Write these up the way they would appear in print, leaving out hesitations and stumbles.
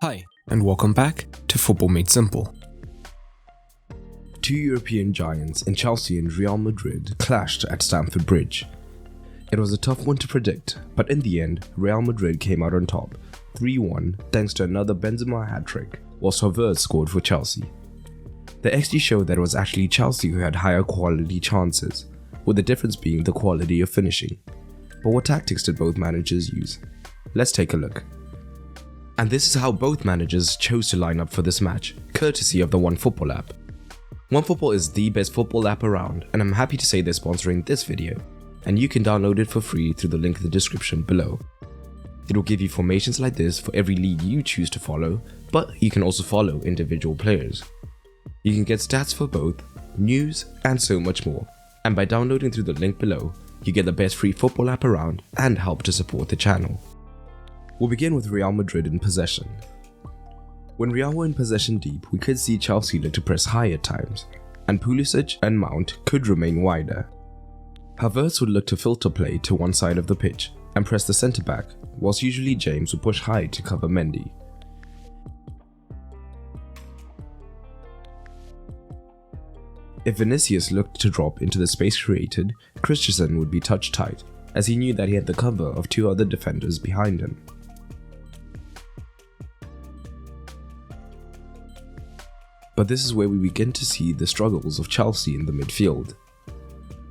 Hi, and welcome back to Football Made Simple. Two European giants in Chelsea and Real Madrid clashed at Stamford Bridge. It was a tough one to predict, but in the end, Real Madrid came out on top, 3-1 thanks to another Benzema hat-trick, whilst Havertz scored for Chelsea. The XG showed that it was actually Chelsea who had higher quality chances, with the difference being the quality of finishing. But what tactics did both managers use? Let's take a look. And this is how both managers chose to line up for this match, courtesy of the OneFootball app. OneFootball is the best football app around, and I'm happy to say they're sponsoring this video, and you can download it for free through the link in the description below. It will give you formations like this for every league you choose to follow, but you can also follow individual players. You can get stats for both, news, and so much more, and by downloading through the link below, you get the best free football app around and help to support the channel. We'll begin with Real Madrid in possession. When Real were in possession deep, we could see Chelsea look to press high at times, and Pulisic and Mount could remain wider. Havertz would look to filter play to one side of the pitch and press the centre back, whilst usually James would push high to cover Mendy. If Vinicius looked to drop into the space created, Christensen would be touch tight, as he knew that he had the cover of two other defenders behind him. But this is where we begin to see the struggles of Chelsea in the midfield.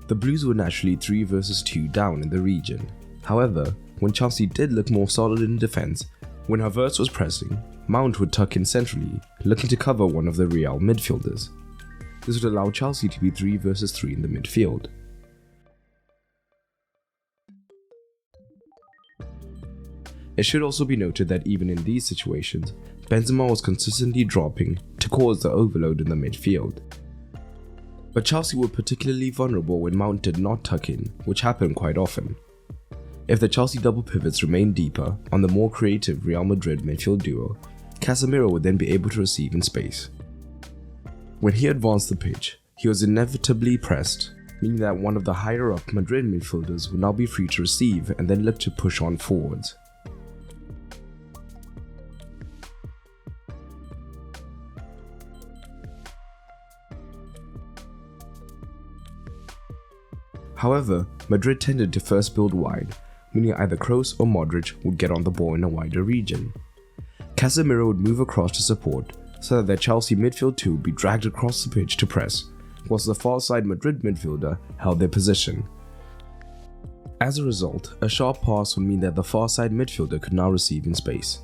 The Blues were naturally 3 versus 2 down in the region. However, when Chelsea did look more solid in defence, when Havertz was pressing, Mount would tuck in centrally, looking to cover one of the Real midfielders. This would allow Chelsea to be 3 versus 3 in the midfield. It should also be noted that even in these situations, Benzema was consistently dropping to cause the overload in the midfield. But Chelsea were particularly vulnerable when Mount did not tuck in, which happened quite often. If the Chelsea double pivots remained deeper on the more creative Real Madrid midfield duo, Casemiro would then be able to receive in space. When he advanced the pitch, he was inevitably pressed, meaning that one of the higher up Madrid midfielders would now be free to receive and then look to push on forwards. However, Madrid tended to first build wide, meaning either Kroos or Modric would get on the ball in a wider region. Casemiro would move across to support, so that their Chelsea midfield two would be dragged across the pitch to press, whilst the far side Madrid midfielder held their position. As a result, a sharp pass would mean that the far side midfielder could now receive in space.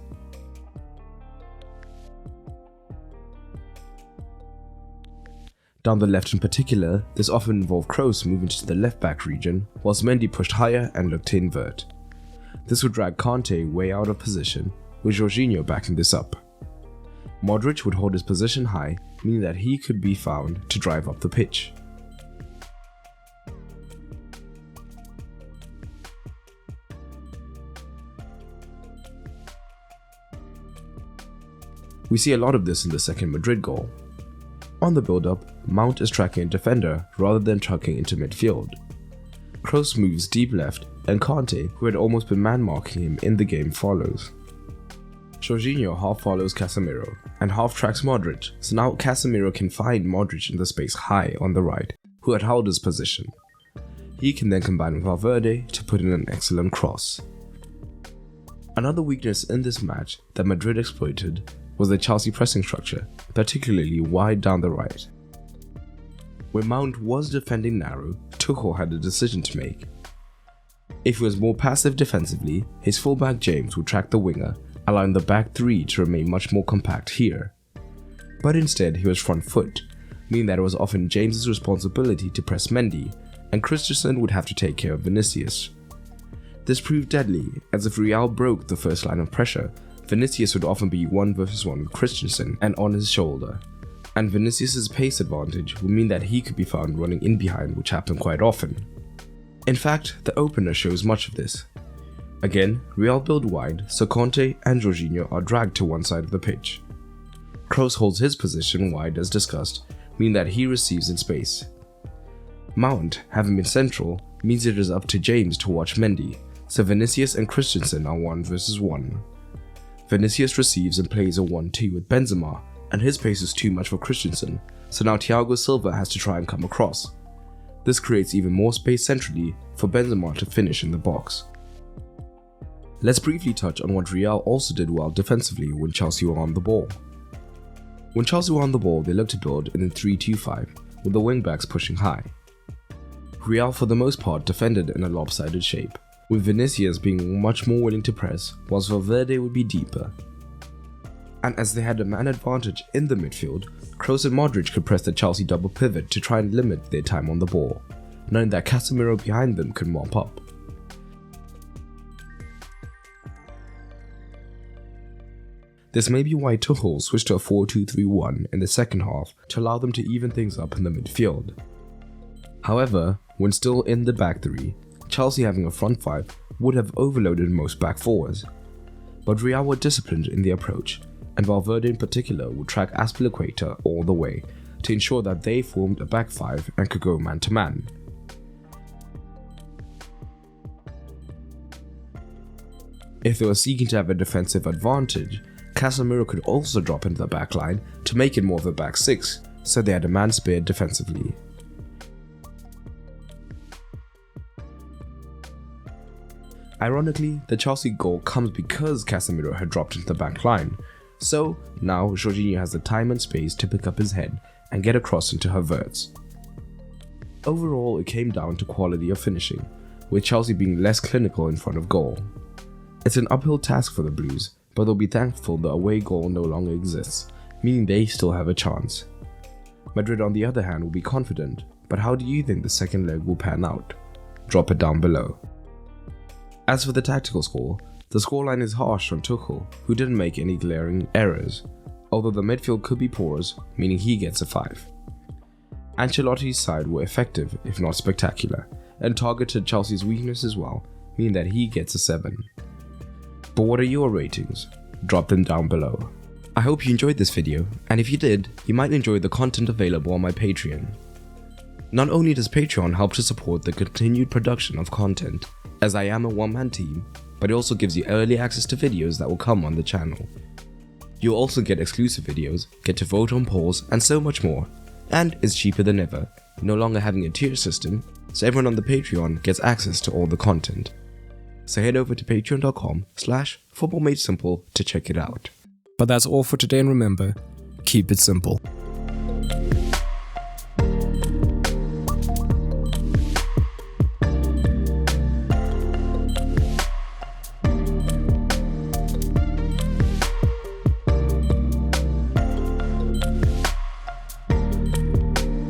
Down the left in particular, this often involved Kroos moving to the left back region, whilst Mendy pushed higher and looked to invert. This would drag Kanté way out of position, with Jorginho backing this up. Modric would hold his position high, meaning that he could be found to drive up the pitch. We see a lot of this in the second Madrid goal. On the build-up, Mount is tracking a defender rather than tucking into midfield. Kroos moves deep left, and Kanté, who had almost been man-marking him in the game, follows. Jorginho half follows Casemiro, and half tracks Modric, so now Casemiro can find Modric in the space high on the right, who had held his position. He can then combine with Valverde to put in an excellent cross. Another weakness in this match that Madrid exploited was the Chelsea pressing structure, particularly wide down the right. When Mount was defending narrow, Tuchel had a decision to make. If he was more passive defensively, his fullback James would track the winger, allowing the back three to remain much more compact here. But instead he was front foot, meaning that it was often James's responsibility to press Mendy, and Christensen would have to take care of Vinicius. This proved deadly, as if Real broke the first line of pressure, Vinicius would often be 1 versus 1 with Christensen and on his shoulder, and Vinicius' pace advantage would mean that he could be found running in behind, which happened quite often. In fact, the opener shows much of this. Again, Real build wide, so Kanté and Jorginho are dragged to one side of the pitch. Kroos holds his position wide as discussed, meaning that he receives in space. Mount, having been central, means it is up to James to watch Mendy, so Vinicius and Christensen are 1 versus 1. Vinicius receives and plays a 1-2 with Benzema, and his pace is too much for Christensen, so now Thiago Silva has to try and come across. This creates even more space centrally for Benzema to finish in the box. Let's briefly touch on what Real also did well defensively when Chelsea were on the ball. When Chelsea were on the ball, they looked to build in a 3-2-5, with the wingbacks pushing high. Real for the most part defended in a lopsided shape, with Vinicius being much more willing to press, whilst Valverde would be deeper. And as they had a man advantage in the midfield, Kroos and Modric could press the Chelsea double pivot to try and limit their time on the ball, knowing that Casemiro behind them could mop up. This may be why Tuchel switched to a 4-2-3-1 in the second half to allow them to even things up in the midfield. However, when still in the back three, Chelsea having a front five would have overloaded most back fours. But Real were disciplined in the approach, and Valverde in particular would track Azpilicueta all the way to ensure that they formed a back five and could go man to man. If they were seeking to have a defensive advantage, Casemiro could also drop into the back line to make it more of a back six, so they had a man spared defensively. Ironically, the Chelsea goal comes because Casemiro had dropped into the back line, so now Jorginho has the time and space to pick up his head and get across into Havertz. Overall, it came down to quality of finishing, with Chelsea being less clinical in front of goal. It's an uphill task for the Blues, but they'll be thankful the away goal no longer exists, meaning they still have a chance. Madrid on the other hand will be confident, but how do you think the second leg will pan out? Drop it down below. As for the tactical score, the scoreline is harsh on Tuchel, who didn't make any glaring errors, although the midfield could be porous, meaning he gets a 5. Ancelotti's side were effective, if not spectacular, and targeted Chelsea's weakness as well, meaning that he gets a 7. But what are your ratings? Drop them down below. I hope you enjoyed this video, and if you did, you might enjoy the content available on my Patreon. Not only does Patreon help to support the continued production of content, as I am a one-man team, but it also gives you early access to videos that will come on the channel. You'll also get exclusive videos, get to vote on polls, and so much more. And it's cheaper than ever, no longer having a tier system, so everyone on the Patreon gets access to all the content. So head over to patreon.com/footballmadesimple to check it out. But that's all for today, and remember, keep it simple.